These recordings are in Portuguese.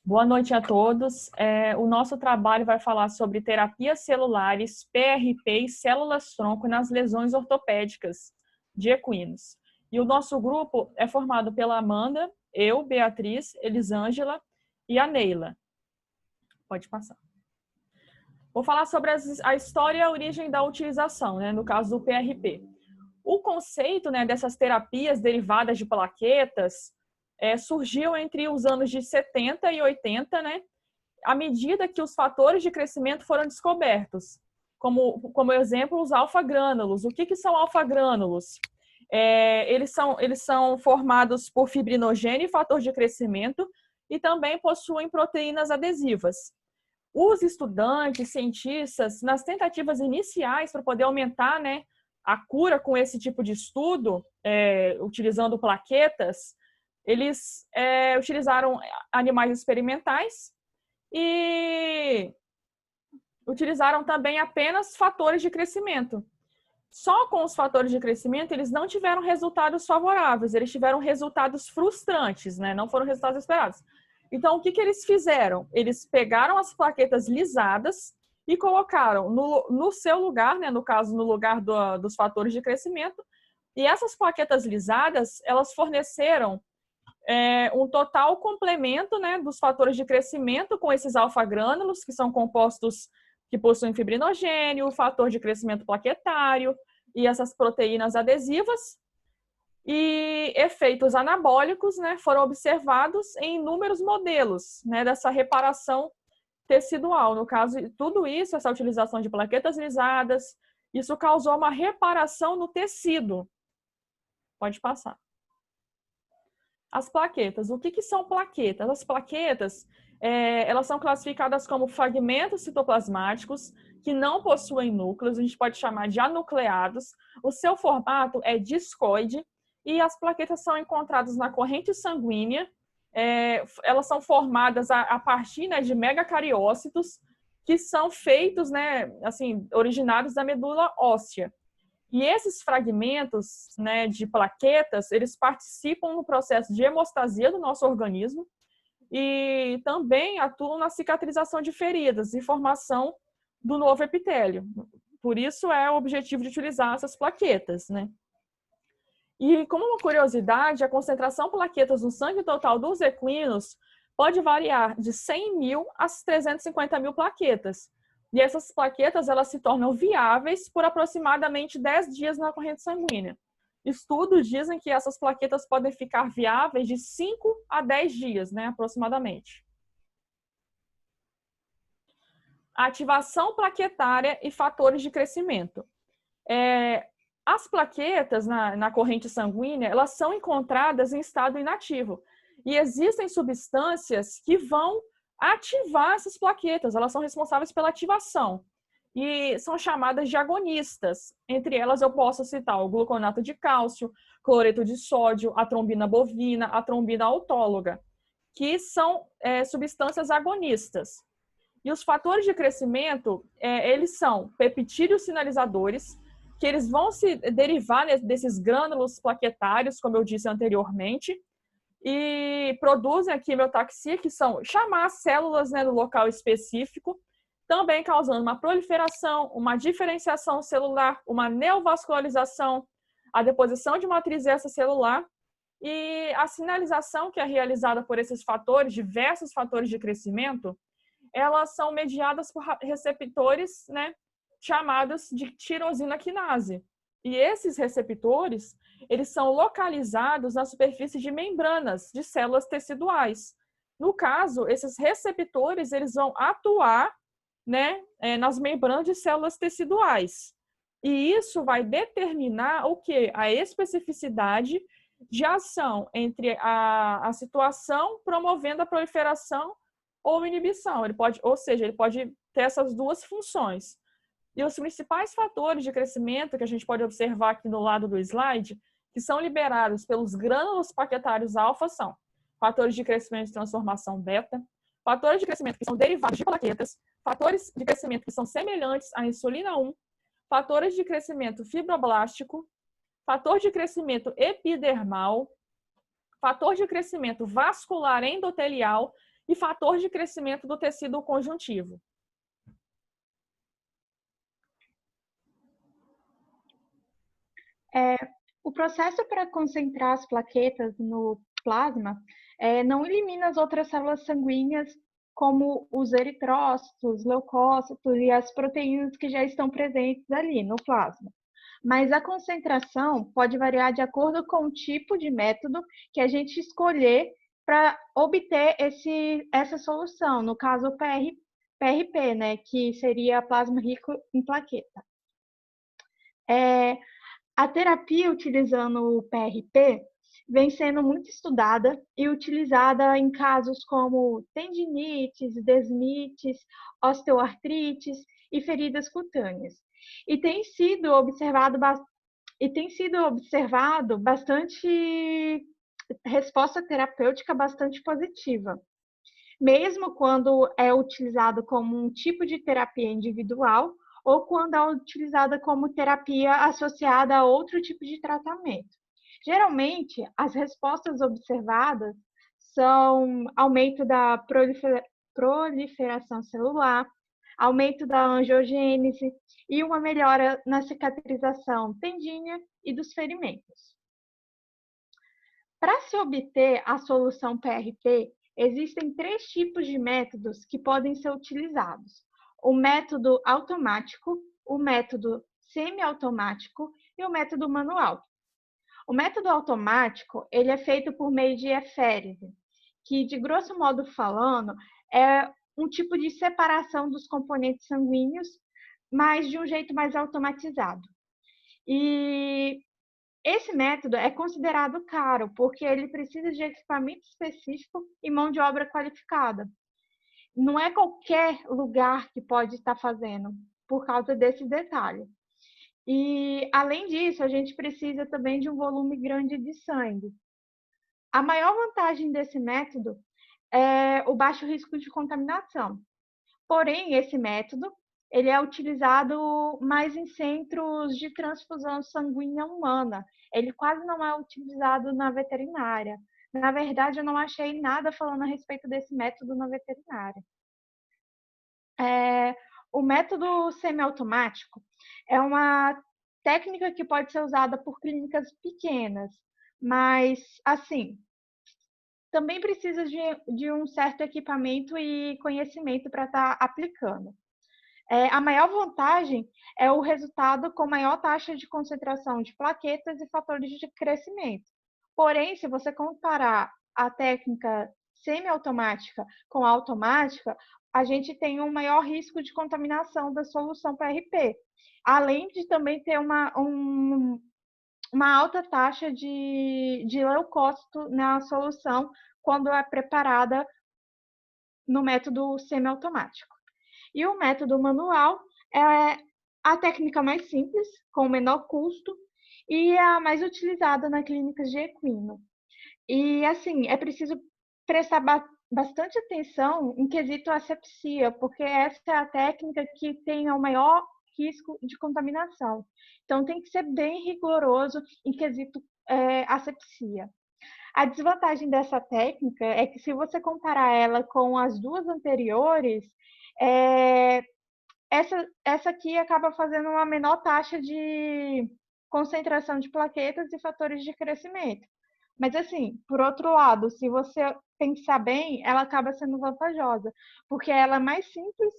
Boa noite a todos. O nosso trabalho vai falar sobre terapias celulares, PRP e células-tronco nas lesões ortopédicas de equinos. E o nosso grupo é formado pela Amanda, eu, Beatriz, Elisângela e a Neila. Pode passar. Vou falar sobre a história e a origem da utilização, no caso do PRP. O conceito, dessas terapias derivadas de plaquetas surgiu entre os anos de 70 e 80, à medida que os fatores de crescimento foram descobertos. Como exemplo, os alfa-grânulos. O que são alfa-grânulos? Eles são formados por fibrinogênio e fator de crescimento e também possuem proteínas adesivas. Os estudantes, cientistas, nas tentativas iniciais para poder aumentar a cura com esse tipo de estudo, utilizando plaquetas, eles utilizaram animais experimentais e utilizaram também apenas fatores de crescimento. Só com os fatores de crescimento, eles não tiveram resultados favoráveis, eles tiveram resultados frustrantes, não foram resultados esperados. Então, o que eles fizeram? Eles pegaram as plaquetas lisadas e colocaram no seu lugar, no caso, no lugar dos fatores de crescimento, e essas plaquetas lisadas, elas forneceram um total complemento dos fatores de crescimento com esses alfa-grânulos, que são compostos que possuem fibrinogênio, fator de crescimento plaquetário e essas proteínas adesivas. E efeitos anabólicos foram observados em inúmeros modelos dessa reparação tecidual. No caso, tudo isso, essa utilização de plaquetas lisadas, isso causou uma reparação no tecido. Pode passar. As plaquetas. O que são plaquetas? As plaquetas, elas são classificadas como fragmentos citoplasmáticos que não possuem núcleos, a gente pode chamar de anucleados. O seu formato é discoide e as plaquetas são encontradas na corrente sanguínea. Elas são formadas a partir de megacariócitos que são feitos, originados da medula óssea. E esses fragmentos de plaquetas, eles participam no processo de hemostasia do nosso organismo e também atuam na cicatrização de feridas e formação do novo epitélio. Por isso é o objetivo de utilizar essas plaquetas, E como uma curiosidade, a concentração de plaquetas no sangue total dos equinos pode variar de 100 mil a 350 mil plaquetas. E essas plaquetas, elas se tornam viáveis por aproximadamente 10 dias na corrente sanguínea. Estudos dizem que essas plaquetas podem ficar viáveis de 5 a 10 dias, aproximadamente. Ativação plaquetária e fatores de crescimento. As plaquetas na corrente sanguínea, elas são encontradas em estado inativo. E existem substâncias que vão ativar essas plaquetas, elas são responsáveis pela ativação. E são chamadas de agonistas. Entre elas eu posso citar o gluconato de cálcio, cloreto de sódio, a trombina bovina, a trombina autóloga, que são substâncias agonistas. E os fatores de crescimento, eles são peptídeos sinalizadores, que eles vão se derivar desses grânulos plaquetários, como eu disse anteriormente, e produzem a quimiotaxia, que são chamar células no local específico, também causando uma proliferação, uma diferenciação celular, uma neovascularização, a deposição de matriz extracelular e a sinalização que é realizada por esses fatores, diversos fatores de crescimento, elas são mediadas por receptores, chamados de tirosina quinase. E esses receptores, eles são localizados na superfície de membranas de células teciduais. No caso, esses receptores, eles vão atuar nas membranas de células teciduais. E isso vai determinar o quê? A especificidade de ação entre a situação promovendo a proliferação ou inibição. Ele pode ter essas duas funções. E os principais fatores de crescimento que a gente pode observar aqui no lado do slide, que são liberados pelos grânulos plaquetários alfa, são fatores de crescimento e transformação beta, fatores de crescimento que são derivados de plaquetas, fatores de crescimento que são semelhantes à insulina 1, fatores de crescimento fibroblástico, fator de crescimento epidermal, fator de crescimento vascular endotelial e fator de crescimento do tecido conjuntivo. O processo para concentrar as plaquetas no plasma não elimina as outras células sanguíneas, como os eritrócitos, leucócitos e as proteínas que já estão presentes ali no plasma. Mas a concentração pode variar de acordo com o tipo de método que a gente escolher para obter essa solução, no caso o PRP, né, que seria plasma rico em plaqueta. A terapia utilizando o PRP vem sendo muito estudada e utilizada em casos como tendinites, desmites, osteoartrites e feridas cutâneas. E tem sido observado bastante resposta terapêutica bastante positiva, mesmo quando é utilizado como um tipo de terapia individual ou quando é utilizada como terapia associada a outro tipo de tratamento. Geralmente, as respostas observadas são aumento da proliferação celular, aumento da angiogênese e uma melhora na cicatrização tendínea e dos ferimentos. Para se obter a solução PRP, existem 3 tipos de métodos que podem ser utilizados: o método automático, o método semiautomático e o método manual. O método automático, ele é feito por meio de eférese, que, de grosso modo falando, é um tipo de separação dos componentes sanguíneos, mas de um jeito mais automatizado. E esse método é considerado caro, porque ele precisa de equipamento específico e mão de obra qualificada. Não é qualquer lugar que pode estar fazendo, por causa desse detalhe. E, além disso, a gente precisa também de um volume grande de sangue. A maior vantagem desse método é o baixo risco de contaminação. Porém, esse método ele é utilizado mais em centros de transfusão sanguínea humana. Ele quase não é utilizado na veterinária. Na verdade, eu não achei nada falando a respeito desse método na veterinária. O método semiautomático é uma técnica que pode ser usada por clínicas pequenas, mas, assim, também precisa de um certo equipamento e conhecimento para estar aplicando. A maior vantagem é o resultado com maior taxa de concentração de plaquetas e fatores de crescimento. Porém, se você comparar a técnica semiautomática com a automática, a gente tem um maior risco de contaminação da solução PRP, além de também ter uma alta taxa de leucócito na solução quando é preparada no método semiautomático. E o método manual é a técnica mais simples, com menor custo, e é a mais utilizada na clínica de equino. E, assim, é preciso prestar bastante atenção em quesito asepsia, porque essa é a técnica que tem o maior risco de contaminação. Então, tem que ser bem rigoroso em quesito asepsia. A desvantagem dessa técnica é que, se você comparar ela com as duas anteriores, essa aqui acaba fazendo uma menor taxa de concentração de plaquetas e fatores de crescimento. Mas, assim, por outro lado, se você pensar bem, ela acaba sendo vantajosa, porque ela é mais simples,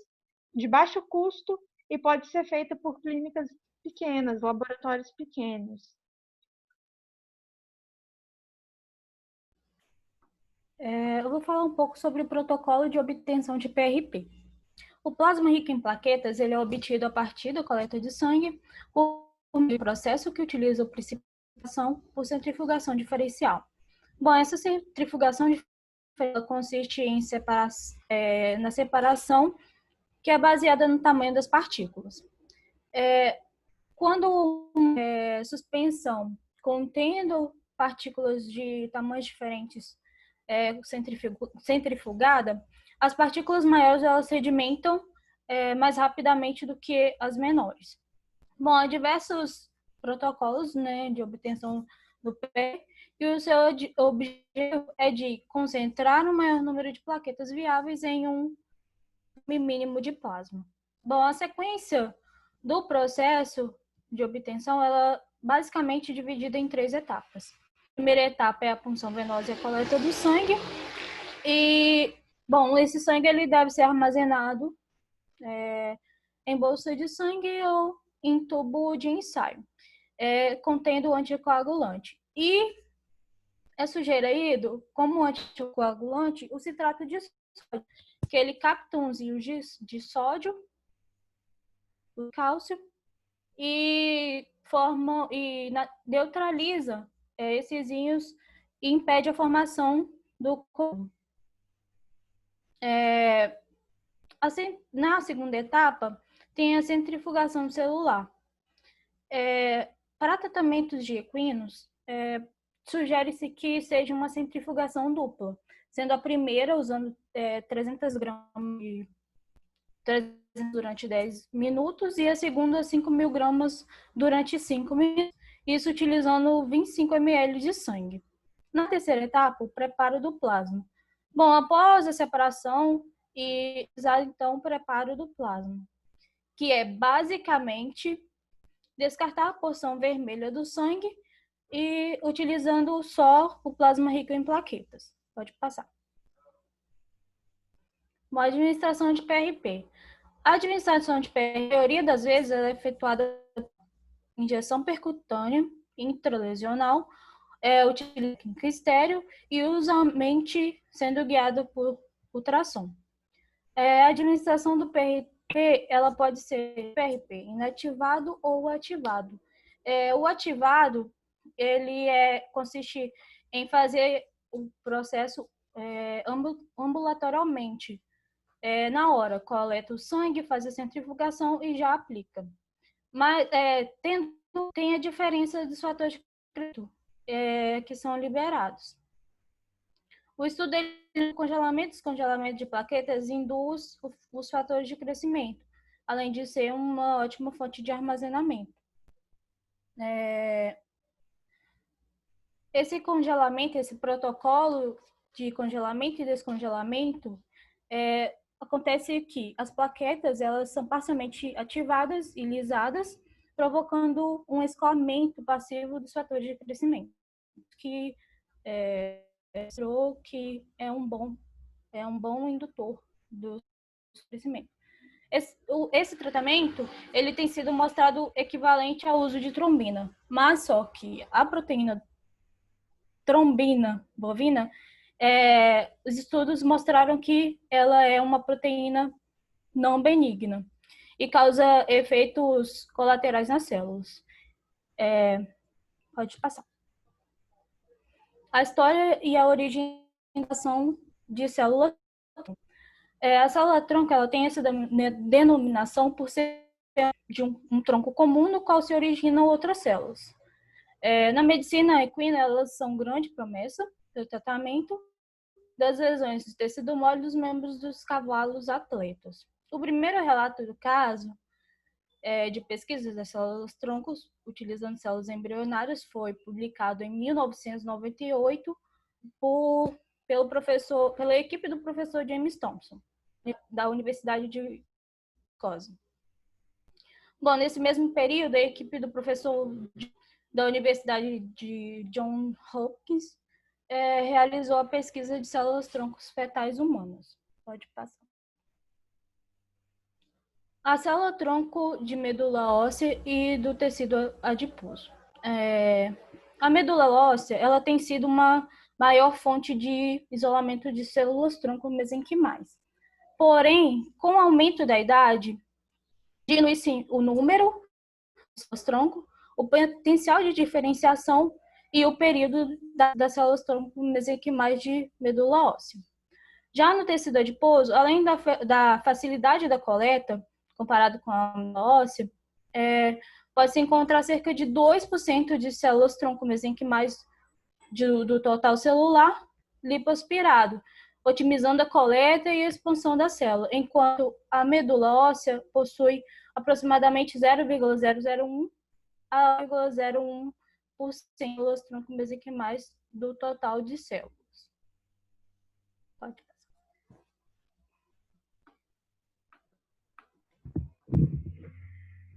de baixo custo e pode ser feita por clínicas pequenas, laboratórios pequenos. Eu vou falar um pouco sobre o protocolo de obtenção de PRP. O plasma rico em plaquetas ele é obtido a partir da coleta de sangue por um processo que utiliza a precipitação por centrifugação diferencial. Bom, essa centrifugação diferencial consiste na separação que é baseada no tamanho das partículas. Quando uma suspensão contendo partículas de tamanhos diferentes centrifugada, as partículas maiores elas sedimentam mais rapidamente do que as menores. Bom, há diversos protocolos, né, de obtenção do PRP, e o seu objetivo é de concentrar o maior número de plaquetas viáveis em um mínimo de plasma. Bom, a sequência do processo de obtenção, ela é basicamente dividida em 3 etapas. A primeira etapa é a punção venosa e a coleta do sangue. E, bom, esse sangue ele deve ser armazenado em bolsa de sangue ou em tubo de ensaio, contendo anticoagulante. E é sugerido, como anticoagulante, o citrato de sódio, que ele capta uns íons de sódio, o cálcio, e neutraliza esses íons e impede a formação do corpo. Na segunda etapa, tem a centrifugação celular. Para tratamentos de equinos, sugere-se que seja uma centrifugação dupla, sendo a primeira usando 300 gramas durante 10 minutos e a segunda 5.000 gramas durante 5 minutos, isso utilizando 25 ml de sangue. Na terceira etapa, o preparo do plasma. Bom, após a separação, então o preparo do plasma, que é basicamente descartar a porção vermelha do sangue e utilizando só o plasma rico em plaquetas. Pode passar. Uma administração de PRP. A administração de PRP, a maioria das vezes, ela é efetuada em injeção percutânea, intralesional, utiliza estéreo e usualmente sendo guiado por ultrassom. A administração do PRP, ela pode ser PRP inativado ou ativado. O ativado, ele consiste em fazer o processo ambulatorialmente. Na hora, coleta o sangue, faz a centrifugação e já aplica. Mas tem a diferença dos fatores de crescimento que são liberados. O estudo de congelamento e descongelamento de plaquetas induz os fatores de crescimento, além de ser uma ótima fonte de armazenamento. Esse congelamento, esse protocolo de congelamento e descongelamento, acontece que as plaquetas elas são parcialmente ativadas e lisadas, provocando um escoamento passivo dos fatores de crescimento, que mostrou que é um bom indutor do crescimento. Esse tratamento ele tem sido mostrado equivalente ao uso de trombina, mas só que a proteína trombina bovina, os estudos mostraram que ela é uma proteína não benigna e causa efeitos colaterais nas células. Pode passar. A história e a origem de célula. A célula-tronco ela tem essa denominação por ser de um tronco comum no qual se originam outras células. Na medicina equina, elas são grande promessa do tratamento das lesões do tecido mole dos membros dos cavalos atletas. O primeiro relato do caso de pesquisas das células-troncos utilizando células embrionárias foi publicado em 1998 pela equipe do professor James Thompson, da Universidade de Wisconsin. Bom, nesse mesmo período, a equipe do professor da Universidade de Johns Hopkins realizou a pesquisa de células-troncos fetais humanas. Pode passar. A célula-tronco de medula óssea e do tecido adiposo. A medula óssea ela tem sido uma maior fonte de isolamento de células-tronco mesenquimais. Porém, com o aumento da idade, diminui-se o número de células-tronco, o potencial de diferenciação e o período das células-tronco mesenquimais de medula óssea. Já no tecido adiposo, além da facilidade da coleta, comparado com a medula óssea, pode-se encontrar cerca de 2% de células-tronco mesenquimais do total celular lipoaspirado, otimizando a coleta e a expansão da célula, enquanto a medula óssea possui aproximadamente 0,001 a 0,01% de células-tronco mesenquimais do total de células. Pode passar.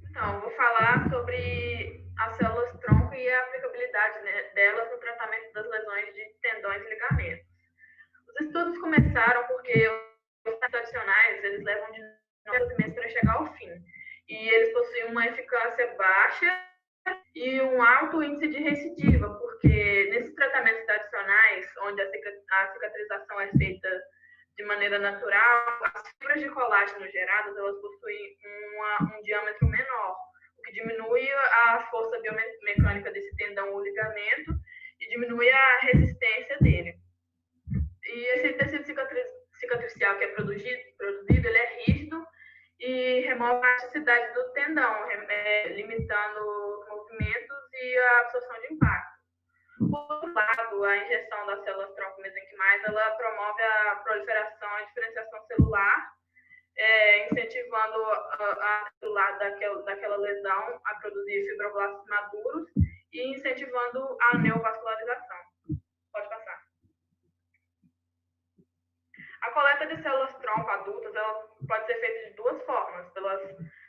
Então, eu vou falar sobre as células-tronco e a aplicabilidade, né, delas no tratamento das lesões de tendões e ligamentos. Os estudos começaram porque os tradicionais, eles levam de 9 a 12 meses para chegar ao fim. E eles possuem uma eficácia baixa e um alto índice de recidiva, porque nesses tratamentos tradicionais, onde a cicatrização é feita de maneira natural, as fibras de colágeno geradas, elas possuem um diâmetro menor, o que diminui a força biomecânica desse tendão ou ligamento e diminui a resistência dele. E esse tecido cicatricial que é produzido, ele é rígido e remove a elasticidade do tendão, limitando os movimentos e a absorção de impacto. Por outro lado, a injeção das células-tronco mesenquimais, ela promove a proliferação e diferenciação celular, incentivando a celular daquela lesão a produzir fibroblastos maduros e incentivando a neovascularização. Pode passar. A coleta de células-tronco adultas ela pode ser feita de duas formas, pelas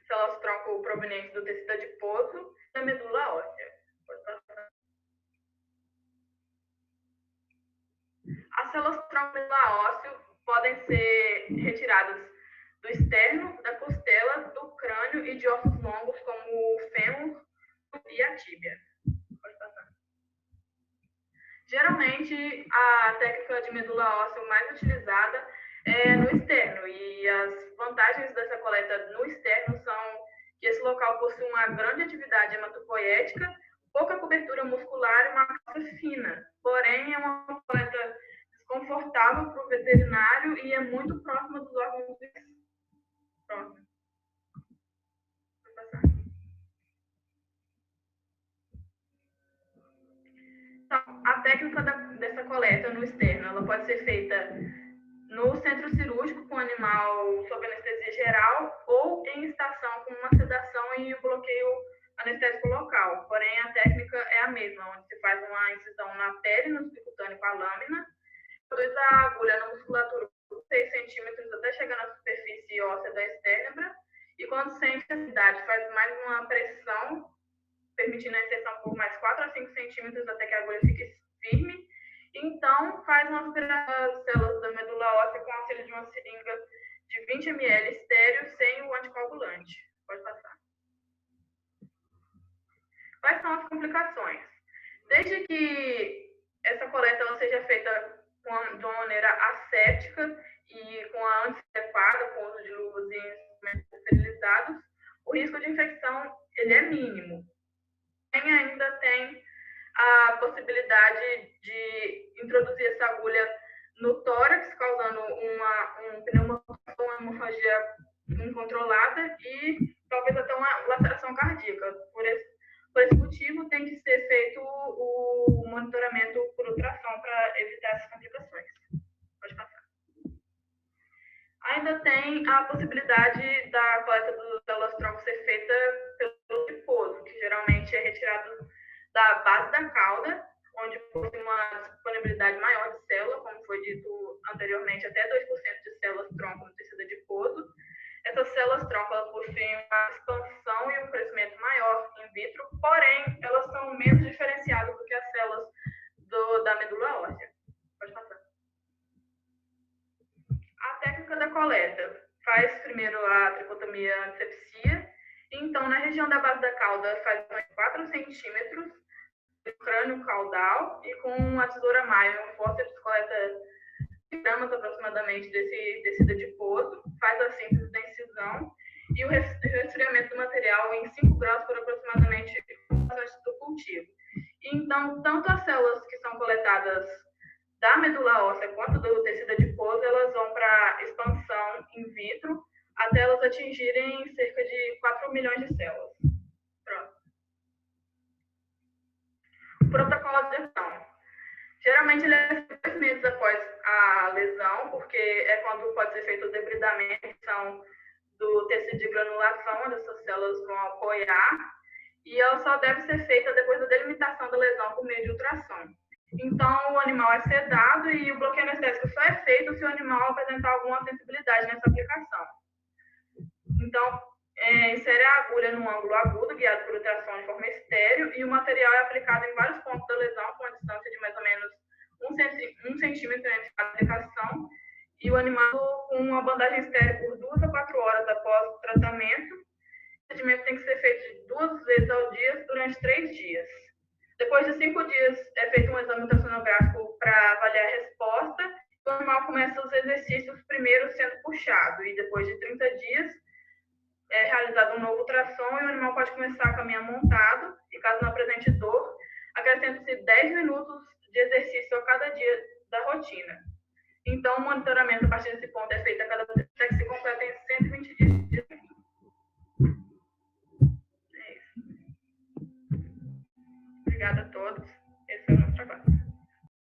células-tronco provenientes do tecido adiposo e da medula óssea. Pode passar. As células-tronco da medula óssea podem ser retiradas do externo, da costela, do crânio e de ossos longos, como o fêmur e a tíbia. Pode passar. Geralmente, a técnica de medula óssea mais utilizada é no externo, e as vantagens dessa coleta no externo são que esse local possui uma grande atividade hematopoética, pouca cobertura muscular e uma massa fina, porém é uma coleta desconfortável para o veterinário e é muito próxima dos órgãos do próximo. Então, a técnica dessa coleta no externo, ela pode ser feita no centro cirúrgico com o animal sob anestesia geral ou em estação com uma sedação e um bloqueio anestésico local. Porém, a técnica é a mesma, onde se faz uma incisão na pele, no subcutâneo com a lâmina, introduz a agulha na musculatura por 6 centímetros até chegar na superfície óssea da estérnebra e quando sente a necessidade, faz mais uma pressão, permitindo a inserção por mais 4 a 5 centímetros até que a agulha fique firme. Então, faz uma aspiração das células da medula óssea com auxílio de uma seringa de 20 ml estéreo sem o anticoagulante. Pode passar. Quais são as complicações? Desde que essa coleta seja feita de uma maneira ascética e com a antes adequada, com o uso de luvas e instrumentos esterilizados, o risco de infecção ele é mínimo. Ainda tem a possibilidade de introduzir essa agulha no tórax, causando uma pneumotoxia, uma hemorragia incontrolada e talvez até uma laceração cardíaca. Por esse motivo, tem que ser feito o monitoramento por ultrassom para evitar essas complicações. Pode passar. Ainda tem a possibilidade da coleta dos células-tronco ser feita pelo adiposo, que geralmente é retirado da base da cauda, onde possui uma disponibilidade maior de célula, como foi dito anteriormente, até 2% de células-tronco no tecido adiposo. Essas células-tronco possuem uma expansão e um crescimento maior in vitro, porém, elas são menos diferenciadas do que as células da medula óssea. Pode passar. A técnica da coleta faz primeiro a tricotomia antisepsia, então na região da base da cauda faz 4 centímetros do crânio caudal e com a tesoura maio, um fórceps coleta gramas aproximadamente desse tecido adiposo, faz a síntese da incisão e o resfriamento do material em 5 graus por aproximadamente 1 antes do cultivo. Então, tanto as células que são coletadas da medula óssea quanto do tecido adiposo, elas vão para expansão in vitro até elas atingirem cerca de 4 milhões de células. Pronto. O protocolo de ação. Geralmente ele é 2 meses após a lesão, porque é quando pode ser feito o debridamento do tecido de granulação, onde essas células vão apoiar, e ela só deve ser feita depois da delimitação da lesão por meio de ultrassom. Então, o animal é sedado e o bloqueio anestésico só é feito se o animal apresentar alguma sensibilidade nessa aplicação. Então, insere a agulha no ângulo agudo, guiado por ultrassom de forma estéreo, e o material é aplicado em vários pontos da lesão, com a distância de mais ou menos 1 centímetro entre cada aplicação, e o animal com uma bandagem estéreo por 2 a 4 horas após o tratamento. O procedimento tem que ser feito 2 vezes ao dia durante 3 dias. Depois de 5 dias, é feito um exame ultrassonográfico para avaliar a resposta. O animal começa os exercícios primeiro sendo puxado, e depois de 30 dias, é realizado um novo ultrassom e o animal pode começar a caminhar montado, e caso não apresente dor, acrescenta-se 10 minutos de exercício a cada dia da rotina. Então, o monitoramento a partir desse ponto é feito a cada dia, até que se completa em 120 dias. É isso. Obrigada a todos.